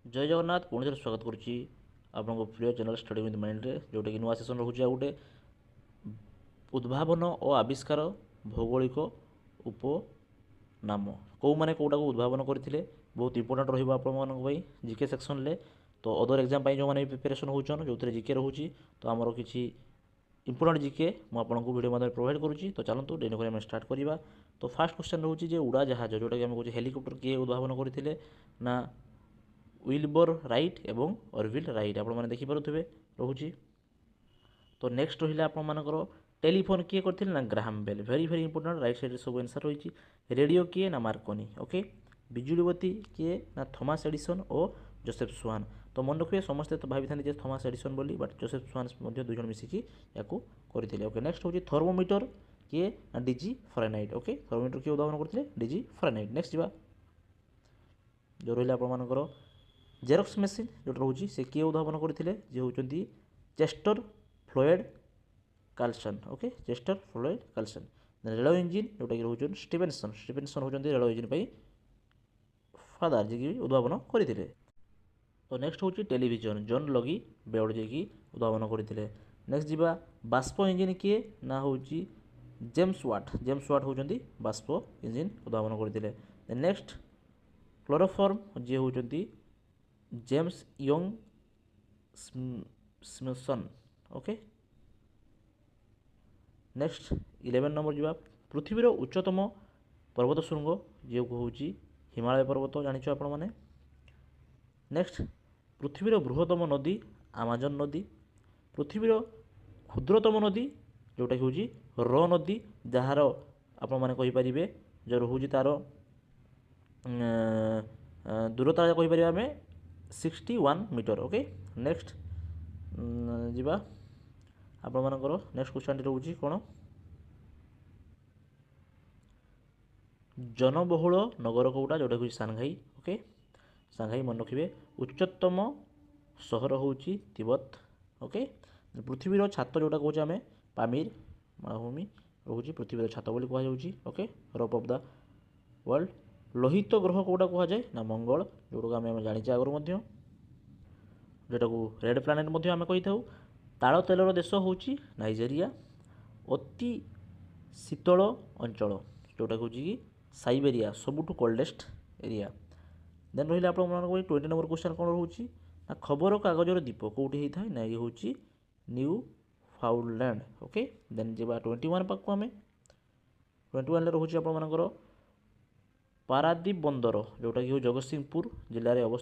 जय जगन्नाथ पुणी थे स्वागत करुच्ची आपन प्रिय चैनल स्टडी विथ माइंड रे जोटा कि नुआ सेसन रोचे गोटे उद्भावन और आविष्कार भौगोलिक उपनाम कौ मैंने कौटा को उद्भावन करते बहुत इंपोर्टाट रही जिके सेक्शन ले तो अदर एग्जाम जो मैंने प्रिपेरेसन होचन जो जिके रोचे तो आमर किसी इंपोर्टाट जिके मुझे वीडियो मध्य प्रोवाइड करुच्ची तो चलतु डेन को स्टार्ट करवा। तो फास्ट क्वेश्चन रोचे उड़ा जहाज जोटा कि कहे हेलिकप्टर किए उद्भावन करते ना विल्बर राइट एवं ऑरविल राइट आपने देखिपे रोचे। तो नेक्स्ट रहा आपर टेलीफोन किए करते ना Graham Bell very very important right side सब आंसर रही। रेडियो किए ना मार्कोनी ओके। बिजुली बत्ती किए ना थॉमस एडिसन और जोसेफ स्वान। तो मन रखिए समस्ते तो भाई था थॉमस एडिसन बोली बट जोसेफ स्वान दुई जन मिसिकी या करते। ओके नेक्स्ट हूँ थर्मोमीटर किए ना डीजी फरेनहाइट ओके। थर्मोमीटर किए उदाहरण करते डीजी फरेनहाइट। नेक्स्ट जा जो रहा आपर जेरक्स मेसीन जो रोचे से किए उद्भावन करते जे होती Chester Floyd Carlson okay. Chester Floyd Carlson. Rail engine जोटा कि रोचन स्टीफेनसन स्टीफेनसन होती रेल इंजिन फादर जी उद्भावन करते। तो नेक्स्ट हूँ टेलीविजन जॉन लगी बेड जी उद्भावन करते। नेक्स्ट जा बाष्प इंजिन किए ना हूँ जेम्स वाट होती बाष्प इंजिन उद्भावन करते। नेक्स्ट क्लोरोफॉर्म जी होती James young Smithson okay. Next 11 number जा पृथ्वीर उच्चतम पर्वत शृंग जी हूँ हिमालय पर्वत जानिछ आपण मैंने। नेक्स्ट पृथ्वीर बृहत्तम नदी आमाजन नदी। पृथ्वीर क्षुद्रतम नदी जोटा कि हूँ रो नदी जार आपण मैंने कहींपारे जो रोचे तार दूरता कहींपर आम 61 मीटर ओके। नेक्स्ट जा आपण मानकर नेक्स्ट क्वेश्चन रोचे कौन जनबहुल नगर कौटा जोटा कि सांघाई ओके। सांघाई मन रखिए। उच्चतम सहर हूँ तिब्बत ओके। पृथ्वीर छात जोटा कहे आम पामीर मालभूमि रोचे पृथ्वीर छात बोली कहुच्छी okay. Roof of the world लोहित ग्रह कौटा कहुए ना मंगल जोटा आम जाने आगुरी जोटा को रेड प्लानेट आम कही था। ताल तेलर देश हूँ नाइजेरिया। अति शीतल अंचल जोटा हूँ कि साइबेरिया सबुठू कोल्डेस्ट एरिया। देन रहा आप 20 नंबर क्वेश्चन कौन रोचे ना खबर कागजर दीप कौटी होता है ना ये हूँ न्यू फाउंडलैंड ओके। देन जा 21 पाक आम 21 रोचे आपर पारादीप बंदर जोटा कि जगतसिंहपुर जिले में अवस्थित।